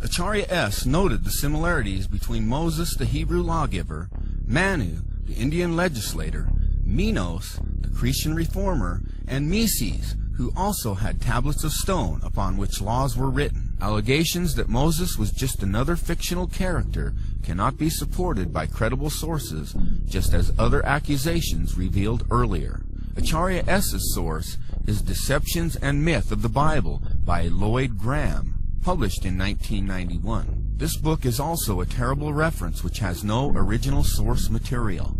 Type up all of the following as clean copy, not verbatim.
Acharya S. noted the similarities between Moses, the Hebrew lawgiver, Manu, the Indian legislator, Minos, the Cretan reformer, and Mises, who also had tablets of stone upon which laws were written. Allegations that Moses was just another fictional character cannot be supported by credible sources, just as other accusations revealed earlier. Acharya S.'s source is Deceptions and Myth of the Bible by Lloyd Graham, published in 1991. This book is also a terrible reference which has no original source material.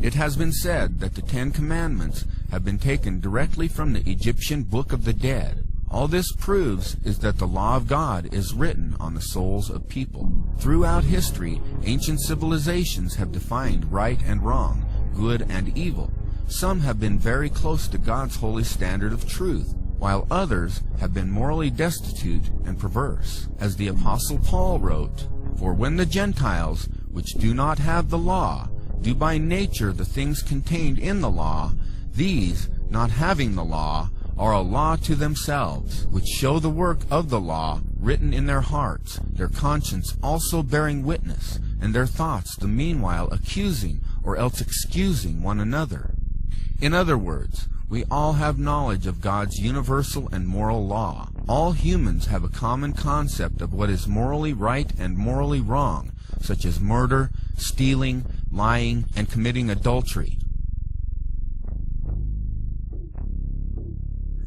It has been said that the Ten Commandments have been taken directly from the Egyptian Book of the Dead. All this proves is that the law of God is written on the souls of people. Throughout history, ancient civilizations have defined right and wrong, good and evil. Some have been very close to God's holy standard of truth, while others have been morally destitute and perverse. As the Apostle Paul wrote, "For when the Gentiles, which do not have the law, do by nature the things contained in the law, these, not having the law, are a law to themselves, which show the work of the law written in their hearts, their conscience also bearing witness, and their thoughts the meanwhile accusing or else excusing one another." In other words, we all have knowledge of God's universal and moral law. All humans have a common concept of what is morally right and morally wrong, such as murder, stealing, lying, and committing adultery.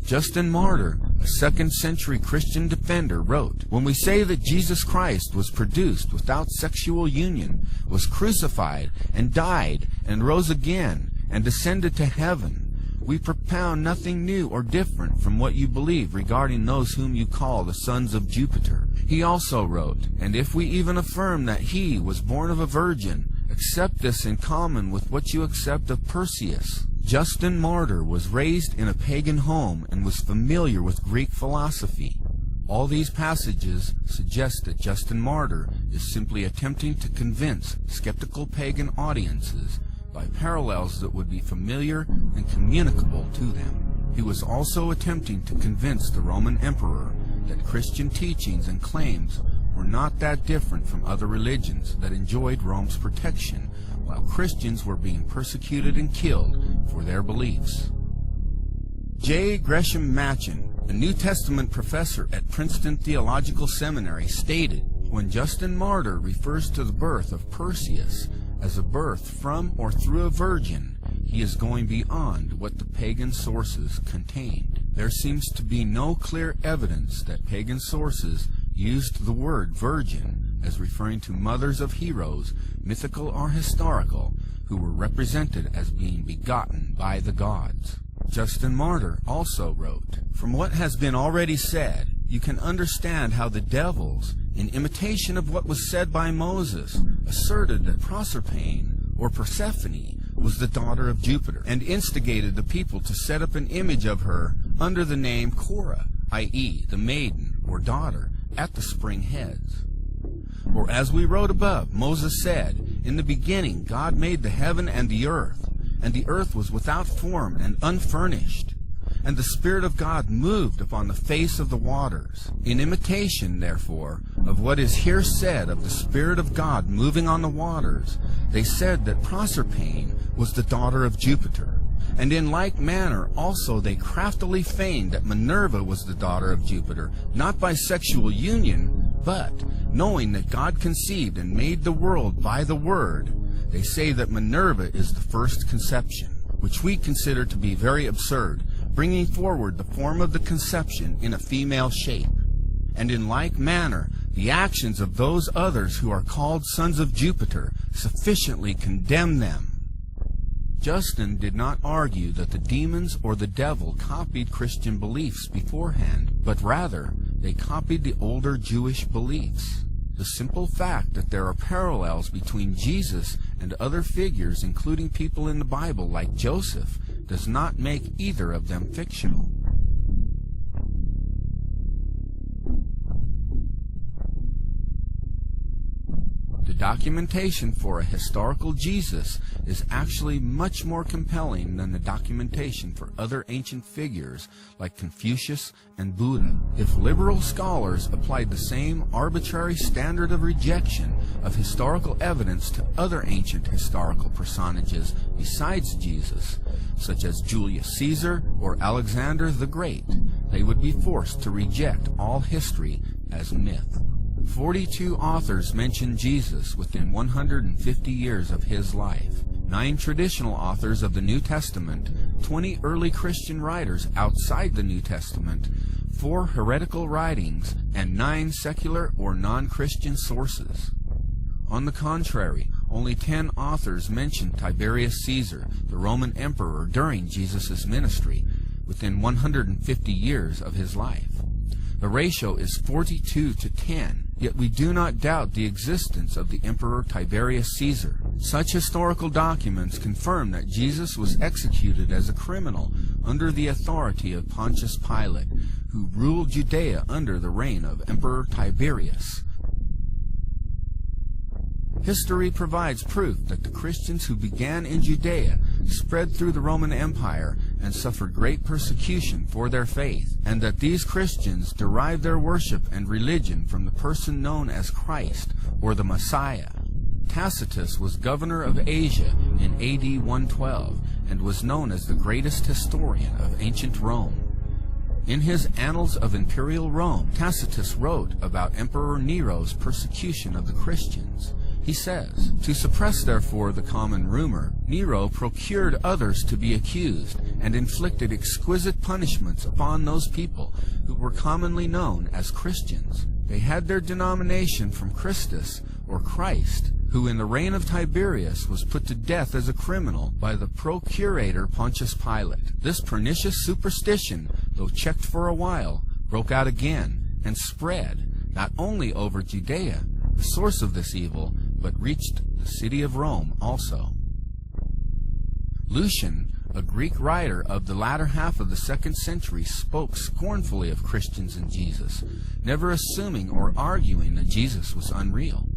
Justin Martyr, a second-century Christian defender, wrote, "When we say that Jesus Christ was produced without sexual union, was crucified, and died, and rose again, and descended to heaven, we propound nothing new or different from what you believe regarding those whom you call the sons of Jupiter." He also wrote, "And if we even affirm that he was born of a virgin, accept this in common with what you accept of Perseus." Justin Martyr was raised in a pagan home and was familiar with Greek philosophy. All these passages suggest that Justin Martyr is simply attempting to convince skeptical pagan audiences by parallels that would be familiar and communicable to them. He was also attempting to convince the Roman emperor that Christian teachings and claims were not that different from other religions that enjoyed Rome's protection, while Christians were being persecuted and killed for their beliefs. J. Gresham Machen, a New Testament professor at Princeton Theological Seminary, stated, "When Justin Martyr refers to the birth of Perseus as a birth from or through a virgin, he is going beyond what the pagan sources contained." There seems to be no clear evidence that pagan sources used the word virgin as referring to mothers of heroes, mythical or historical, who were represented as being begotten by the gods. Justin Martyr also wrote, "From what has been already said, you can understand how the devils, in imitation of what was said by Moses, asserted that Proserpine, or Persephone, was the daughter of Jupiter, and instigated the people to set up an image of her under the name Cora, i.e., the maiden, or daughter, at the spring heads. For as we wrote above, Moses said, 'In the beginning God made the heaven and the earth was without form and unfurnished, and the Spirit of God moved upon the face of the waters.' In imitation, therefore, of what is here said of the Spirit of God moving on the waters, they said that Proserpine was the daughter of Jupiter. And in like manner also they craftily feigned that Minerva was the daughter of Jupiter, not by sexual union, but, knowing that God conceived and made the world by the Word, they say that Minerva is the first conception, which we consider to be very absurd, bringing forward the form of the conception in a female shape. And in like manner, the actions of those others who are called sons of Jupiter sufficiently condemn them." Justin did not argue that the demons or the devil copied Christian beliefs beforehand, but rather they copied the older Jewish beliefs. The simple fact that there are parallels between Jesus and other figures, including people in the Bible like Joseph, does not make either of them fictional. The documentation for a historical Jesus is actually much more compelling than the documentation for other ancient figures like Confucius and Buddha. If liberal scholars applied the same arbitrary standard of rejection of historical evidence to other ancient historical personages besides Jesus, such as Julius Caesar or Alexander the Great, they would be forced to reject all history as myth. 42 authors mention Jesus within 150 years of his life. 9 traditional authors of the New Testament, 20 early Christian writers outside the New Testament, 4 heretical writings, and 9 secular or non-Christian sources. On the contrary, only 10 authors mention Tiberius Caesar, the Roman emperor, during Jesus' ministry, within 150 years of his life. The ratio is 42 to 10, yet we do not doubt the existence of the Emperor Tiberius Caesar. Such historical documents confirm that Jesus was executed as a criminal under the authority of Pontius Pilate, who ruled Judea under the reign of Emperor Tiberius. History provides proof that the Christians who began in Judea spread through the Roman Empire and suffered great persecution for their faith, and that these Christians derived their worship and religion from the person known as Christ, or the Messiah. Tacitus was governor of Asia in AD 112 and was known as the greatest historian of ancient Rome. In his Annals of Imperial Rome, Tacitus wrote about Emperor Nero's persecution of the Christians. He says, "To suppress therefore the common rumor, Nero procured others to be accused, and inflicted exquisite punishments upon those people who were commonly known as Christians. They had their denomination from Christus, or Christ, who in the reign of Tiberius was put to death as a criminal by the procurator Pontius Pilate. This pernicious superstition, though checked for a while, broke out again, and spread, not only over Judea, the source of this evil, but reached the city of Rome also." Lucian, a Greek writer of the latter half of the 2nd century, spoke scornfully of Christians and Jesus, never assuming or arguing that Jesus was unreal.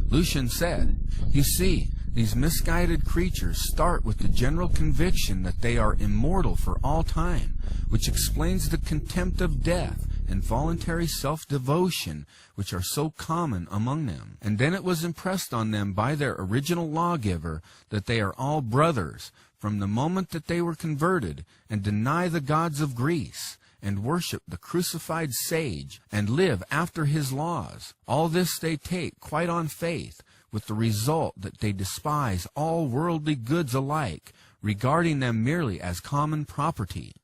Lucian said, "You see, these misguided creatures start with the general conviction that they are immortal for all time, which explains the contempt of death and voluntary self-devotion which are so common among them. And then it was impressed on them by their original lawgiver that they are all brothers from the moment that they were converted, and deny the gods of Greece, and worship the crucified sage, and live after his laws. All this they take quite on faith, with the result that they despise all worldly goods alike, regarding them merely as common property."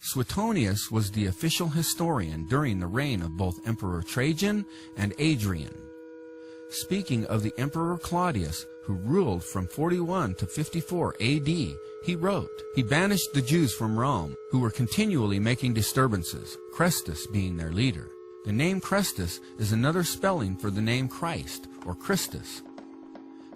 Suetonius was the official historian during the reign of both Emperor Trajan and Adrian. Speaking of the Emperor Claudius, who ruled from 41 to 54 AD, he wrote, "He banished the Jews from Rome, who were continually making disturbances, Chrestus being their leader." The name Chrestus is another spelling for the name Christ, or Christus.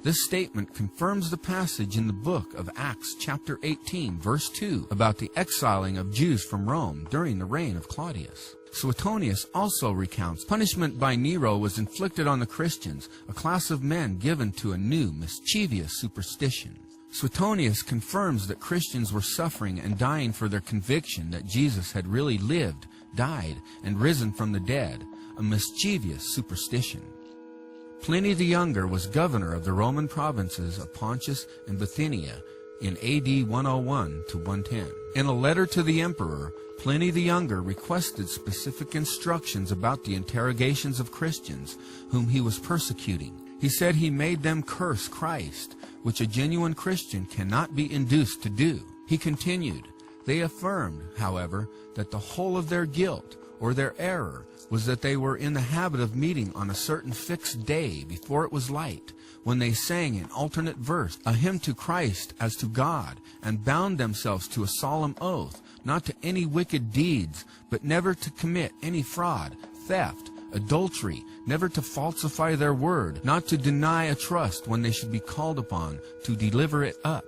This statement confirms the passage in the book of Acts chapter 18, verse 2, about the exiling of Jews from Rome during the reign of Claudius. Suetonius also recounts punishment by Nero was inflicted on the Christians, a class of men given to a new, mischievous superstition. Suetonius confirms that Christians were suffering and dying for their conviction that Jesus had really lived, died, and risen from the dead, a mischievous superstition. Pliny the Younger was governor of the Roman provinces of Pontus and Bithynia in AD 101 to 110. In a letter to the emperor, Pliny the Younger requested specific instructions about the interrogations of Christians whom he was persecuting. He said he made them curse Christ, which a genuine Christian cannot be induced to do. He continued, "They affirmed, however, that the whole of their guilt, or their error, was that they were in the habit of meeting on a certain fixed day before it was light, when they sang in alternate verse a hymn to Christ as to God, and bound themselves to a solemn oath, not to any wicked deeds, but never to commit any fraud, theft, adultery, never to falsify their word, not to deny a trust when they should be called upon to deliver it up,